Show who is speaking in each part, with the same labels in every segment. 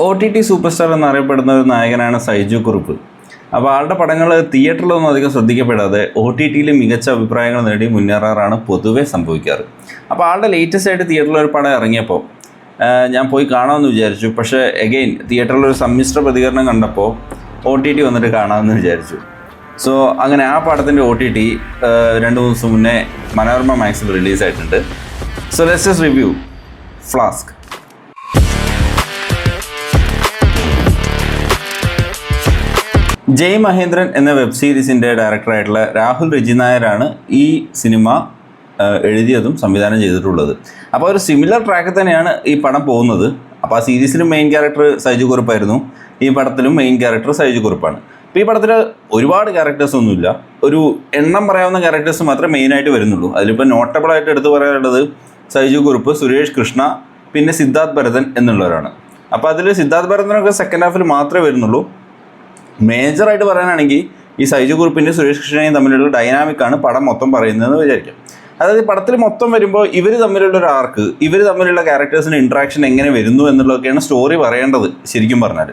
Speaker 1: OTT super star എന്നറിയപ്പെടുന്ന ഒരു നായകനാണ് സൈജു കുറുപ്പ്. അപ്പോൾ ആളുടെ പടങ്ങൾ തിയേറ്ററിലൊന്നും അധികം ശ്രദ്ധിക്കപ്പെടാതെ OTTയിൽ മികച്ച അഭിപ്രായങ്ങൾ നേടി മുന്നേറാറാണ് പൊതുവെ സംഭവിക്കാറ്. അപ്പോൾ ആളുടെ ലേറ്റസ്റ്റ് ആയിട്ട് തിയേറ്ററിലൊരു പടം ഇറങ്ങിയപ്പോൾ ഞാൻ പോയി കാണാമെന്ന് വിചാരിച്ചു. പക്ഷേ എഗെയിൻ തിയേറ്ററിലൊരു സമ്മിശ്ര പ്രതികരണം കണ്ടപ്പോൾ OTT വന്നിട്ട് കാണാമെന്ന് വിചാരിച്ചു. സോ അങ്ങനെ ആ പടത്തിൻ്റെ OTT 2 ദിവസം മുന്നേ മനോരമ മാക്സിൽ റിലീസായിട്ടുണ്ട്. So let's just review flask. Jai Mahendran എന്ന വെബ് സീരീസിൻ്റെ ഡയറക്ടറായിട്ടുള്ള രാഹുൽ റിജി നായരാണ് ഈ സിനിമ എഴുതിയതും സംവിധാനം ചെയ്തിട്ടുള്ളത്. അപ്പോൾ ഒരു സിമിലർ ട്രാക്ക് തന്നെയാണ് ഈ പടം പോകുന്നത്. അപ്പോൾ ആ സീരീസിലും മെയിൻ ക്യാരക്ടർ സൈജു കുറുപ്പായിരുന്നു, ഈ പടത്തിലും മെയിൻ ക്യാരക്ടർ സൈജു കുറുപ്പാണ്. അപ്പോൾ ഈ പടത്തിൽ ഒരുപാട് ക്യാരക്ടേഴ്സ് ഒന്നുമില്ല, ഒരു എണ്ണം പറയാവുന്ന ക്യാരക്ടേഴ്സ് മാത്രമേ മെയിനായിട്ട് വരുന്നുള്ളൂ. അതിലിപ്പോൾ നോട്ടബിളായിട്ട് എടുത്ത് പറയാനുള്ളത് സൈജു കുറുപ്പ്, സുരേഷ് കൃഷ്ണ, പിന്നെ സിദ്ധാർത്ഥ് ഭരതൻ എന്നുള്ളവരാണ്. അപ്പോൾ അതിൽ സിദ്ധാർത്ഥ് ഭരതനൊക്കെ സെക്കൻഡ് ഹാഫിൽ മാത്രമേ വരുന്നുള്ളൂ. മേജറായിട്ട് പറയാനാണെങ്കിൽ ഈ സൈജു കുറുപ്പിൻ്റെ സുരേഷ് കൃഷ്ണയും തമ്മിലുള്ള ഡൈനാമിക്കാണ് പടം മൊത്തം പറയുന്നതെന്ന് വിചാരിക്കാം. അതായത് പടത്തിൽ മൊത്തം വരുമ്പോൾ ഇവർ തമ്മിലുള്ള ഒരു ആർക്ക്, ഇവർ തമ്മിലുള്ള ക്യാരക്ടേഴ്സിൻ്റെ ഇൻട്രാക്ഷൻ എങ്ങനെ വരുന്നു എന്നുള്ളതൊക്കെയാണ് സ്റ്റോറി പറയേണ്ടത് ശരിക്കും പറഞ്ഞാൽ.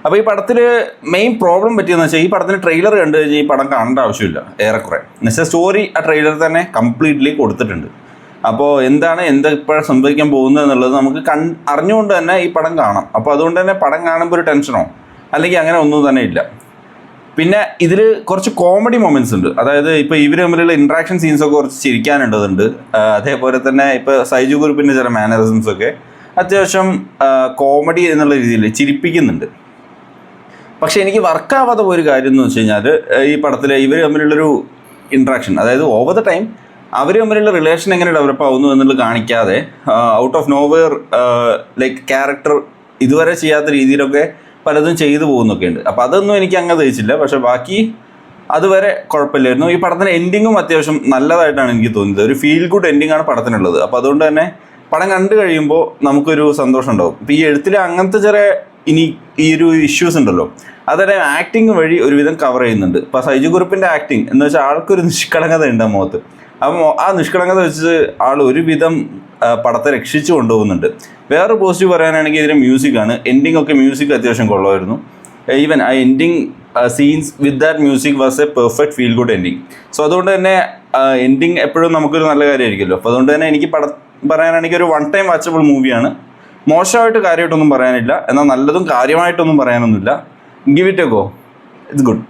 Speaker 1: അപ്പോൾ ഈ പടത്തിൽ മെയിൻ പ്രോബ്ലം പറ്റിയെന്ന് വെച്ചാൽ ഈ പടത്തിന് ട്രെയിലർ കണ്ടു കഴിഞ്ഞാൽ ഈ പടം കാണേണ്ട ആവശ്യമില്ല ഏറെക്കുറെ. എന്നുവെച്ചാൽ സ്റ്റോറി ആ ട്രെയിലർ തന്നെ കംപ്ലീറ്റ്ലി കൊടുത്തിട്ടുണ്ട്. അപ്പോൾ ഇപ്പോഴും സംഭവിക്കാൻ പോകുന്നത് എന്നുള്ളത് നമുക്ക് അറിഞ്ഞുകൊണ്ട് തന്നെ ഈ പടം കാണാം. അപ്പോൾ അതുകൊണ്ട് തന്നെ പടം കാണുമ്പോൾ ഒരു ടെൻഷനോ അല്ലെങ്കിൽ അങ്ങനെ ഒന്നും തന്നെ ഇല്ല. പിന്നെ ഇതിൽ കുറച്ച് കോമഡി മൊമെൻറ്റ്സ് ഉണ്ട്. അതായത് ഇപ്പോൾ ഇവർ തമ്മിലുള്ള ഇൻട്രാക്ഷൻ സീൻസൊക്കെ കുറച്ച് ചിരിക്കാനുള്ളതുണ്ട്. അതേപോലെ തന്നെ ഇപ്പോൾ സൈജു കുറുപ്പിൻ്റെ ചില മാനറിസംസൊക്കെ അത്യാവശ്യം കോമഡി എന്നുള്ള രീതിയിൽ ചിരിപ്പിക്കുന്നുണ്ട്. പക്ഷേ എനിക്ക് വർക്കാവാത്ത ഒരു കാര്യം എന്ന് വെച്ച് കഴിഞ്ഞാൽ ഈ പടത്തിൽ ഇവർ തമ്മിലുള്ളൊരു ഇൻട്രാക്ഷൻ, അതായത് ഓവർ ദ ടൈം അവർ തമ്മിലുള്ള റിലേഷൻ എങ്ങനെ ഡെവലപ്പ് ആവുന്നു എന്നുള്ളത് കാണിക്കാതെ out of nowhere like character ഇതുവരെ ചെയ്യാത്ത രീതിയിലൊക്കെ പലതും ചെയ്തു പോകുന്നൊക്കെ ഉണ്ട്. അപ്പോൾ അതൊന്നും എനിക്ക് അങ്ങനെ തയ്ച്ചില്ല. പക്ഷേ ബാക്കി അതുവരെ കുഴപ്പമില്ലായിരുന്നു. ഈ പടത്തിൻ്റെ എൻഡിങ്ങും അത്യാവശ്യം നല്ലതായിട്ടാണ് എനിക്ക് തോന്നിയത്. ഒരു ഫീൽ ഗുഡ് എൻഡിങ്ങാണ് പടത്തിനുള്ളത്. അപ്പോൾ അതുകൊണ്ട് തന്നെ പടം കണ്ടു കഴിയുമ്പോൾ നമുക്കൊരു സന്തോഷം ഉണ്ടാവും. ഇപ്പോൾ ഈ എഴുത്തിൽ അങ്ങനത്തെ ചെറിയ ഈ ഒരു ഇഷ്യൂസ് ഉണ്ടല്ലോ, അതെ ആക്ടിങ് വഴി ഒരുവിധം കവർ ചെയ്യുന്നുണ്ട്. ഇപ്പോൾ സൈജു കുറുപ്പിൻ്റെ ആക്ടിങ് എന്ന് വെച്ചാൽ ആൾക്കൊരു നിഷ്കളങ്കത ഉണ്ട് ആ മുഖത്ത്. അപ്പോൾ ആ നിഷ്കളങ്കത വെച്ച് ആൾ ഒരുവിധം പടത്തെ രക്ഷിച്ചു കൊണ്ടുപോകുന്നുണ്ട്. വേറെ പോസിറ്റീവ് പറയാനാണെങ്കിൽ ഇതിൻ്റെ മ്യൂസിക്കാണ്. എൻഡിങ് ഒക്കെ മ്യൂസിക് അത്യാവശ്യം കൊള്ളായിരുന്നു. ഈവൻ ആ ending scenes with that music was A perfect feel good ending. So അതുകൊണ്ട് തന്നെ എൻഡിങ് എപ്പോഴും നമുക്കൊരു നല്ല കാര്യമായിരിക്കുമല്ലോ. അപ്പോൾ അതുകൊണ്ട് തന്നെ എനിക്ക് പറയാനാണെങ്കിൽ ഒരു വൺ ടൈം വാച്ചബിൾ മൂവിയാണ്. മോശമായിട്ട് കാര്യമായിട്ടൊന്നും പറയാനില്ല, എന്നാൽ നല്ലതും കാര്യമായിട്ടൊന്നും പറയാനൊന്നുമില്ല. Give it A go, it's good.